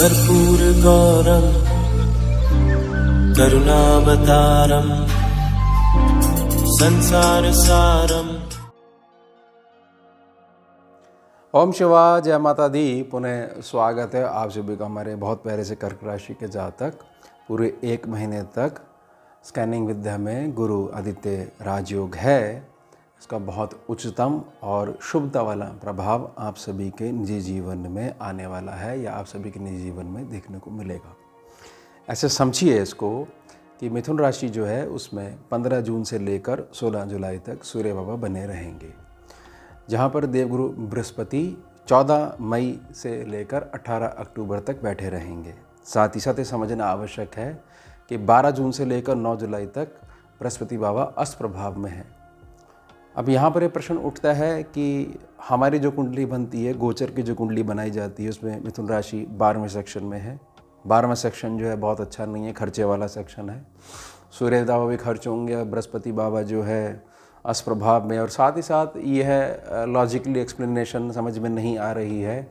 कर्पूरगौरं करुणावतारं संसारसारं। ओम शिवाय, जय माता दी। पुनः स्वागत है आप सभी का हमारे बहुत प्यारे से कर्क राशि के जातक पूरे 1 महीने तक स्कैनिंग विद्या में गुरु आदित्य राजयोग है। इसका बहुत उच्चतम और शुभता वाला प्रभाव आप सभी के निजी जीवन में आने वाला है या आप सभी के निजी जीवन में देखने को मिलेगा। ऐसे समझिए इसको कि मिथुन राशि जो है उसमें 15 जून से लेकर 16 जुलाई तक सूर्य बाबा बने रहेंगे, जहाँ पर देवगुरु बृहस्पति 14 मई से लेकर 18 अक्टूबर तक बैठे रहेंगे। साथ ही साथ ये समझना आवश्यक है कि 12 जून से लेकर 9 जुलाई तक बृहस्पति बाबा अस्त प्रभाव में है। अब यहाँ पर ये प्रश्न उठता है कि हमारी जो कुंडली बनती है, गोचर की जो कुंडली बनाई जाती है, उसमें मिथुन राशि 12वें सेक्शन में है। 12वां सेक्शन जो है बहुत अच्छा नहीं है, खर्चे वाला सेक्शन है। सूर्य बाबा भी खर्च होंगे और बृहस्पति बाबा जो है अस्त प्रभाव में। और साथ ही साथ यह लॉजिकली एक्सप्लेनेशन समझ में नहीं आ रही है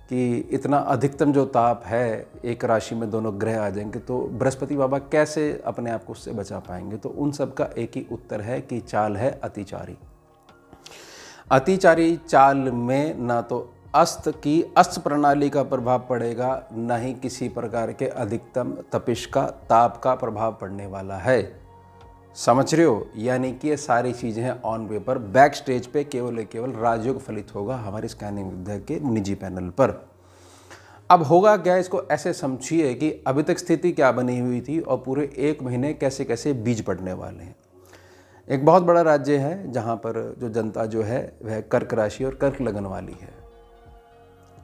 कि इतना अधिकतम जो ताप है एक राशि में दोनों ग्रह आ जाएंगे तो बृहस्पति बाबा कैसे अपने आप को उससे बचा पाएंगे। तो उन सब का एक ही उत्तर है कि चाल है अतिचारी। अतिचारी चाल में ना तो अस्त प्रणाली का प्रभाव पड़ेगा, ना ही किसी प्रकार के अधिकतम तपिश का ताप का प्रभाव पड़ने वाला है। समझ रहे हो? यानी कि ये सारी चीज़ें हैं ऑन पेपर, बैक स्टेज पे केवल राजयोग फलित होगा हमारी स्कैनिंग विद्या के निजी पैनल पर। अब होगा क्या, इसको ऐसे समझिए कि अभी तक स्थिति क्या बनी हुई थी और पूरे 1 महीने कैसे कैसे बीज पड़ने वाले हैं। एक बहुत बड़ा राज्य है जहाँ पर जो जनता जो है वह कर्क राशि और कर्क लगन वाली है।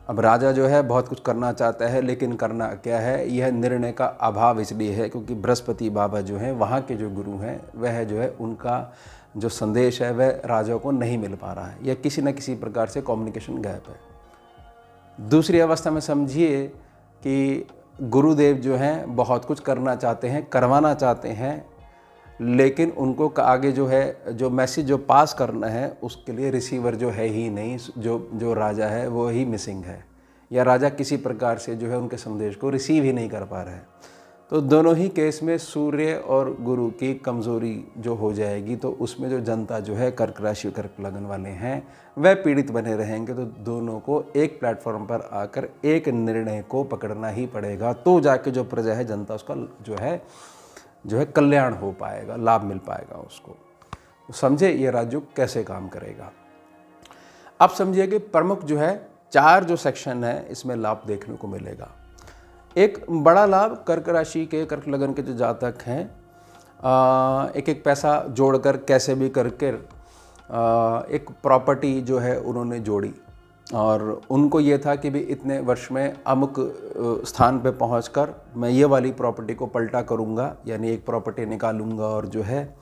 अब राजा जो है बहुत कुछ करना चाहता है, लेकिन करना क्या है, यह निर्णय का अभाव इसलिए है क्योंकि बृहस्पति बाबा जो हैं वहाँ के जो गुरु हैं वह जो है उनका जो संदेश है वह राजा को नहीं मिल पा रहा है या किसी न किसी प्रकार से कम्युनिकेशन गैप है। दूसरी अवस्था में समझिए कि गुरुदेव जो हैं बहुत कुछ करना चाहते हैं, करवाना चाहते हैं, लेकिन उनको आगे जो है जो मैसेज जो पास करना है उसके लिए रिसीवर जो है ही नहीं। जो राजा है वो ही मिसिंग है या राजा किसी प्रकार से जो है उनके संदेश को रिसीव ही नहीं कर पा रहा है। तो दोनों ही केस में सूर्य और गुरु की कमज़ोरी जो हो जाएगी तो उसमें जो जनता जो है कर्क राशि कर्क लगन वाले हैं वह पीड़ित बने रहेंगे। तो दोनों को एक प्लेटफॉर्म पर आकर एक निर्णय को पकड़ना ही पड़ेगा, तो जाके जो प्रजा है जनता उसका जो है कल्याण हो पाएगा, लाभ मिल पाएगा उसको। तो समझे ये राजयोग कैसे काम करेगा। अब समझिए कि प्रमुख जो है 4 जो सेक्शन है इसमें लाभ देखने को मिलेगा। एक बड़ा लाभ कर्क राशि के कर्क लगन के जो जातक हैं एक पैसा जोड़कर कैसे भी करके एक प्रॉपर्टी जो है उन्होंने जोड़ी और उनको ये था कि भी इतने वर्ष में अमुक स्थान पे पहुंचकर मैं ये वाली प्रॉपर्टी को पलटा करूंगा, यानी एक प्रॉपर्टी निकालूंगा और जो है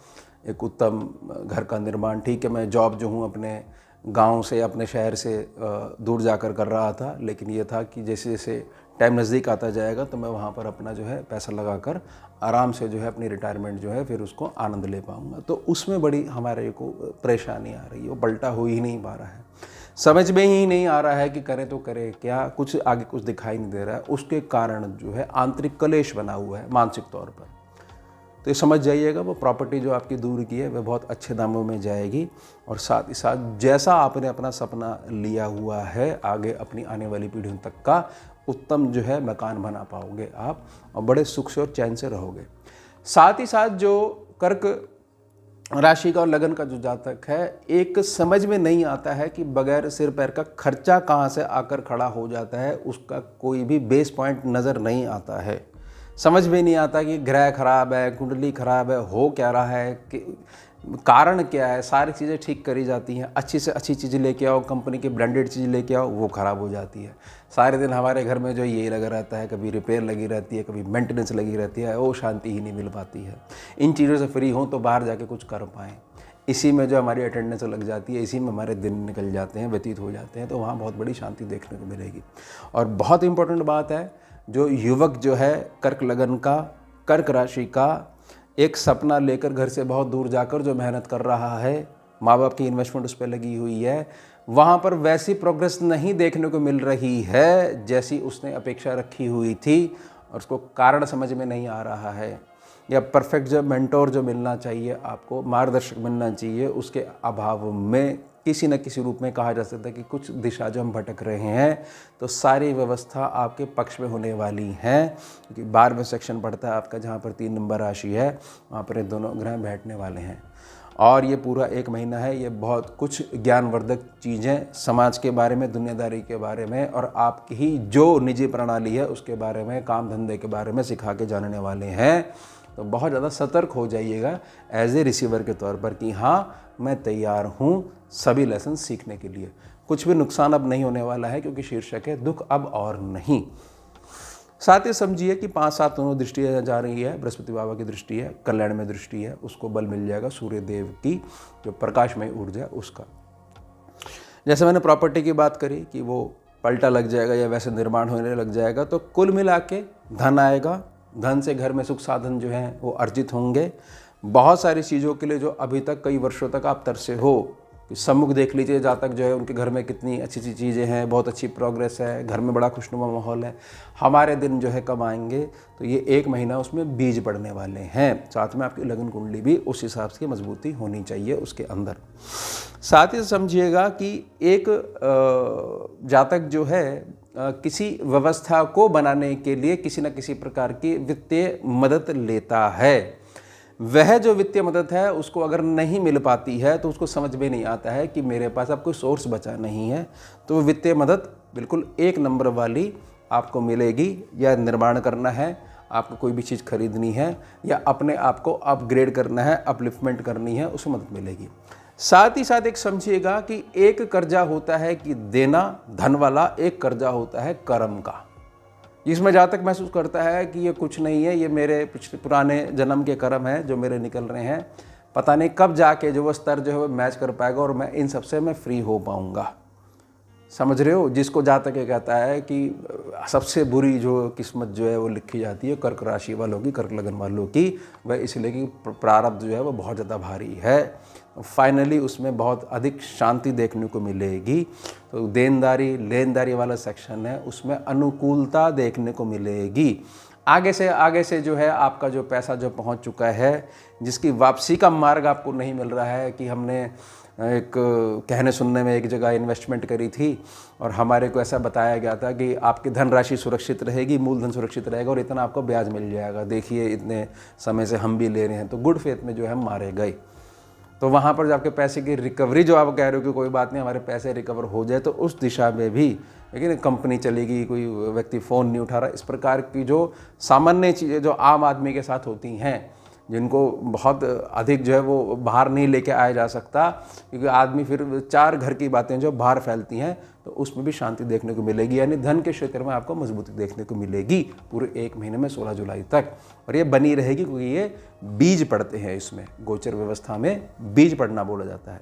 एक उत्तम घर का निर्माण। ठीक है, मैं जॉब जो हूँ अपने गांव से अपने शहर से दूर जाकर कर रहा था, लेकिन ये था कि जैसे जैसे टाइम नज़दीक आता जाएगा तो मैं वहाँ पर अपना जो है पैसा लगाकर आराम से जो है अपनी रिटायरमेंट जो है फिर उसको आनंद ले पाऊँगा। तो उसमें बड़ी हमारे को परेशानी आ रही है, वो पलटा हो ही नहीं पा रहा है, समझ में ही नहीं आ रहा है कि करें तो करें क्या, कुछ आगे कुछ दिखाई नहीं दे रहा है। उसके कारण जो है आंतरिक कलेश बना हुआ है मानसिक तौर पर। तो ये समझ जाइएगा वो प्रॉपर्टी जो आपकी दूर की है वह बहुत अच्छे दामों में जाएगी और साथ ही साथ जैसा आपने अपना सपना लिया हुआ है आगे अपनी आने वाली पीढ़ियों तक का उत्तम जो है मकान बना पाओगे आप और बड़े सुख से और चैन से रहोगे। साथ ही साथ जो कर्क राशि का और लगन का जो जातक है एक समझ में नहीं आता है कि बगैर सिर पैर का खर्चा कहाँ से आकर खड़ा हो जाता है, उसका कोई भी बेस पॉइंट नज़र नहीं आता है। समझ में नहीं आता कि ग्रह खराब है, कुंडली खराब है, हो क्या रहा है, कि कारण क्या है। सारी चीज़ें ठीक करी जाती हैं, अच्छी से अच्छी चीज़ें लेके आओ, कंपनी की ब्रांडेड चीज़ लेके आओ, वो ख़राब हो जाती है। सारे दिन हमारे घर में जो ये लगा रहता है, कभी रिपेयर लगी रहती है, कभी मेंटेनेंस लगी रहती है, वो शांति ही नहीं मिल पाती है। इन चीज़ों से फ्री हों तो बाहर जाके कुछ कर पाएँ। इसी में जो हमारी अटेंडेंस लग जाती है, इसी में हमारे दिन निकल जाते हैं, व्यतीत हो जाते हैं, तो वहाँ बहुत बड़ी शांति देखने को मिलेगी। और बहुत इंपॉर्टेंट बात है, जो युवक जो है कर्क लगन का, कर्क राशि का, एक सपना लेकर घर से बहुत दूर जाकर जो मेहनत कर रहा है, माँ बाप की इन्वेस्टमेंट उस पर लगी हुई है, वहाँ पर वैसी प्रोग्रेस नहीं देखने को मिल रही है जैसी उसने अपेक्षा रखी हुई थी, और उसको कारण समझ में नहीं आ रहा है, या परफेक्ट जो मेंटोर जो मिलना चाहिए, आपको मार्गदर्शक मिलना चाहिए, उसके अभाव में किसी न किसी रूप में कहा जा सकता है कि कुछ दिशा जो हम भटक रहे हैं। तो सारी व्यवस्था आपके पक्ष में होने वाली है, क्योंकि 12वें सेक्शन पड़ता है आपका, जहाँ पर 3 नंबर राशि है, वहाँ पर ये दोनों ग्रह बैठने वाले हैं। और ये पूरा 1 महीना है, ये बहुत कुछ ज्ञानवर्धक चीज़ें समाज के बारे में, दुनियादारी के बारे में, और आपकी ही जो निजी प्रणाली है उसके बारे में, काम धंधे के बारे में सिखा के जानने वाले हैं। तो बहुत ज़्यादा सतर्क हो जाइएगा एज ए रिसीवर के तौर पर कि हाँ, मैं तैयार हूँ सभी लेसन सीखने के लिए। कुछ भी नुकसान अब नहीं होने वाला है, क्योंकि शीर्षक है दुख अब और नहीं। साथ ही समझिए कि 5-7 दोनों दृष्टियाँ जा रही है, बृहस्पति बाबा की दृष्टि है, कल्याण में दृष्टि है, उसको बल मिल जाएगा सूर्य देव की जो प्रकाशमय ऊर्जा उसका। जैसे मैंने प्रॉपर्टी की बात करी कि वो पलटा लग जाएगा या वैसे निर्माण होने लग जाएगा, तो कुल मिला के धन आएगा, धन से घर में सुख साधन जो हैं वो अर्जित होंगे। बहुत सारी चीज़ों के लिए जो अभी तक कई वर्षों तक आप तरसे हो, सम्मुख देख लीजिए, जहाँ तक जो है उनके घर में कितनी अच्छी अच्छी चीज़ें हैं, बहुत अच्छी प्रोग्रेस है, घर में बड़ा खुशनुमा माहौल है। हमारे दिन जो है कब आएंगे, तो ये 1 महीना उसमें बीज पड़ने वाले हैं। साथ में आपकी लगन कुंडली भी उस हिसाब से मजबूती होनी चाहिए उसके अंदर। साथ ही समझिएगा कि एक जातक जो है किसी व्यवस्था को बनाने के लिए किसी न किसी प्रकार की वित्तीय मदद लेता है। वह जो वित्तीय मदद है उसको अगर नहीं मिल पाती है तो उसको समझ में नहीं आता है कि मेरे पास अब कोई सोर्स बचा नहीं है। तो वित्तीय मदद बिल्कुल 1 नंबर वाली आपको मिलेगी। या निर्माण करना है, आपको कोई भी चीज़ खरीदनी है, या अपने आप को अपग्रेड करना है, अपलिफ्टमेंट करनी है, उसमें मदद मिलेगी। साथ ही साथ एक समझिएगा कि एक कर्जा होता है कि देना धन वाला, एक कर्जा होता है कर्म का। इसमें जहाँ तक महसूस करता है कि ये कुछ नहीं है, ये मेरे पिछले पुराने जन्म के कर्म हैं जो मेरे निकल रहे हैं, पता नहीं कब जाके जो वो स्तर जो है वो मैच कर पाएगा और मैं इन सबसे मैं फ्री हो पाऊँगा। समझ रहे हो? जिसको जहाँ तक ये कहता है कि सबसे बुरी जो किस्मत जो है वो लिखी जाती है कर्क राशि वालों की, कर्क लगन वालों की, वह इसलिए कि प्रारब्ध जो है वो बहुत ज़्यादा भारी है। फाइनली उसमें बहुत अधिक शांति देखने को मिलेगी। तो देनदारी लेनदारी वाला सेक्शन है, उसमें अनुकूलता देखने को मिलेगी। आगे से जो है आपका जो पैसा जो पहुंच चुका है, जिसकी वापसी का मार्ग आपको नहीं मिल रहा है, कि हमने एक कहने सुनने में एक जगह इन्वेस्टमेंट करी थी और हमारे को ऐसा बताया गया था कि आपकी धनराशि सुरक्षित रहेगी, मूलधन सुरक्षित रहेगा और इतना आपको ब्याज मिल जाएगा। देखिए इतने समय से हम भी ले रहे हैं। तो गुड फेथ में जो है हम मारे गए। तो वहाँ पर जो आपके पैसे की रिकवरी जो आप कह रहे हो कि कोई बात नहीं हमारे पैसे रिकवर हो जाए, तो उस दिशा में भी लेकिन कंपनी चलेगी, कोई व्यक्ति फ़ोन नहीं उठा रहा, इस प्रकार की जो सामान्य चीज़ें जो आम आदमी के साथ होती हैं, जिनको बहुत अधिक जो है वो बाहर नहीं लेके आया जा सकता, क्योंकि आदमी फिर 4 घर की बातें जो बाहर फैलती हैं, तो उसमें भी शांति देखने को मिलेगी। यानी धन के क्षेत्र में आपको मजबूती देखने को मिलेगी पूरे 1 महीने में 16 जुलाई तक, और ये बनी रहेगी क्योंकि ये बीज पड़ते हैं। इसमें गोचर व्यवस्था में बीज पड़ना बोला जाता है।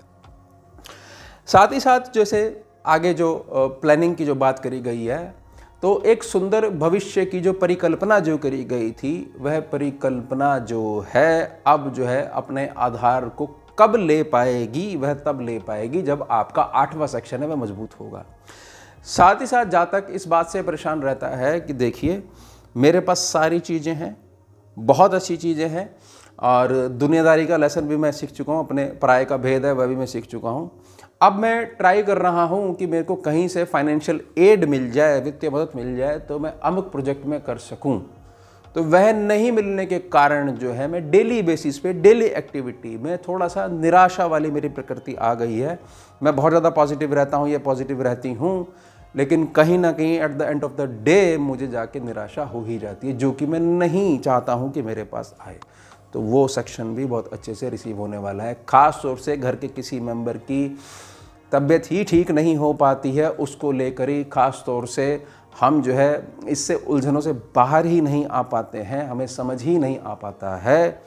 साथ ही साथ जैसे आगे जो प्लानिंग की जो बात करी गई है, तो एक सुंदर भविष्य की जो परिकल्पना जो करी गई थी, वह परिकल्पना जो है अब जो है अपने आधार को कब ले पाएगी, वह तब ले पाएगी जब आपका 8वां सेक्शन है वह मजबूत होगा। साथ ही साथ जातक इस बात से परेशान रहता है कि देखिए मेरे पास सारी चीज़ें हैं, बहुत अच्छी चीज़ें हैं, और दुनियादारी का लेसन भी मैं सीख चुका हूँ, अपने पराये का भेद है वह भी मैं सीख चुका हूँ। अब मैं ट्राई कर रहा हूँ कि मेरे को कहीं से फाइनेंशियल एड मिल जाए, वित्तीय मदद मिल जाए, तो मैं अमुक प्रोजेक्ट में कर सकूँ। तो वह नहीं मिलने के कारण जो है मैं डेली बेसिस पे, डेली एक्टिविटी में थोड़ा सा निराशा वाली मेरी प्रकृति आ गई है। मैं बहुत ज़्यादा पॉजिटिव रहता हूँ, ये पॉजिटिव रहती हूँ, लेकिन कहीं ना कहीं at the end of the day मुझे जाके निराशा हो ही जाती है, जो कि मैं नहीं चाहता हूँ कि मेरे पास आए। तो वो सेक्शन भी बहुत अच्छे से रिसीव होने वाला है। ख़ास तौर से घर के किसी मेंबर की तबीयत ही ठीक नहीं हो पाती है, उसको लेकर ही ख़ास तौर से हम जो है इससे उलझनों से बाहर ही नहीं आ पाते हैं, हमें समझ ही नहीं आ पाता है।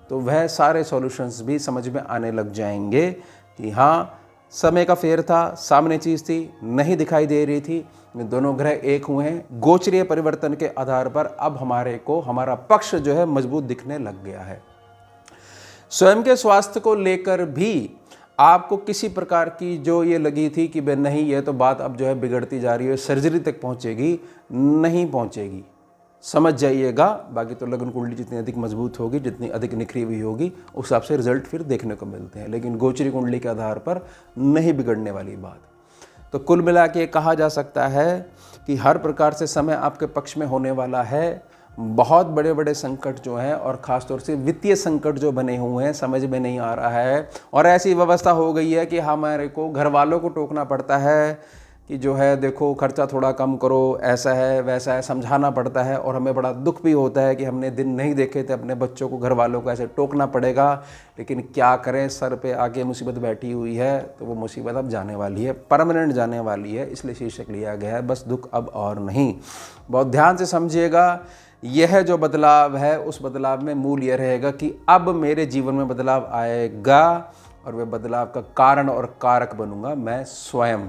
तो वह सारे सॉल्यूशंस भी समझ में आने लग जाएंगे कि हाँ, समय का फेर था, सामने चीज़ थी, नहीं दिखाई दे रही थी, दोनों ग्रह एक हुए हैं। गोचरीय परिवर्तन के आधार पर अब हमारे को हमारा पक्ष जो है मजबूत दिखने लग गया है। स्वयं के स्वास्थ्य को लेकर भी आपको किसी प्रकार की जो ये लगी थी कि भाई नहीं ये तो बात अब जो है बिगड़ती जा रही है, सर्जरी तक पहुंचेगी, नहीं पहुंचेगी, समझ जाइएगा। बाकी तो लगन कुंडली जितनी अधिक मजबूत होगी, जितनी अधिक निखरी हुई होगी, उस हिसाब से रिजल्ट फिर देखने को मिलते हैं, लेकिन गोचरी कुंडली के आधार पर नहीं बिगड़ने वाली बात। तो कुल मिला के कहा जा सकता है कि हर प्रकार से समय आपके पक्ष में होने वाला है। बहुत बड़े बड़े संकट जो हैं और ख़ास तौर से वित्तीय संकट जो बने हुए हैं समझ में नहीं आ रहा है, और ऐसी व्यवस्था हो गई है कि हमारे को घर वालों को टोकना पड़ता है कि जो है देखो खर्चा थोड़ा कम करो, ऐसा है वैसा है, समझाना पड़ता है। और हमें बड़ा दुख भी होता है कि हमने दिन नहीं देखे थे अपने बच्चों को, घर वालों को ऐसे टोकना पड़ेगा, लेकिन क्या करें, सर पे आगे मुसीबत बैठी हुई है, तो वो मुसीबत अब जाने वाली है, परमानेंट जाने वाली है, इसलिए शीर्षक लिया गया है बस दुख अब और नहीं। बहुत ध्यान से समझिएगा, यह जो बदलाव है उस बदलाव में मूल यह रहेगा कि अब मेरे जीवन में बदलाव आएगा और वह बदलाव का कारण और कारक बनूंगा मैं स्वयं,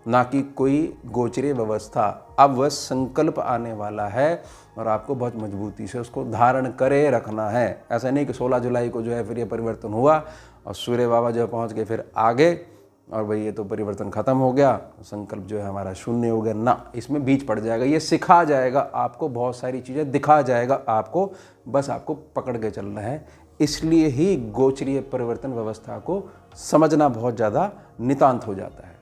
ना कि कोई गोचरीय व्यवस्था। अब वह संकल्प आने वाला है और आपको बहुत मजबूती से उसको धारण करे रखना है। ऐसा नहीं कि 16 जुलाई को जो है फिर ये परिवर्तन हुआ और सूर्य बाबा जो पहुंच गए फिर आगे और भाई ये तो परिवर्तन खत्म हो गया, संकल्प जो है हमारा शून्य हो गया ना। इसमें बीच पड़ जाएगा, ये सिखा जाएगा आपको, बहुत सारी चीज़ें दिखा जाएगा आपको, बस आपको पकड़ के चलना है। इसलिए ही गोचरीय परिवर्तन व्यवस्था को समझना बहुत ज़्यादा नितांत हो जाता है।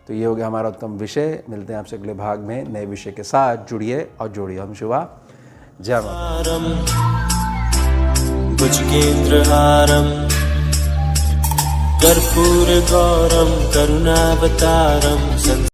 तो ये हो गया हमारा उत्तम विषय। मिलते हैं आपसे अगले भाग में नए विषय के साथ। जुड़िए और जोड़िए। हम शिवा, जय माता। भुजगेन्द्रहारम् कर्पूरगौरं करुणावतारम्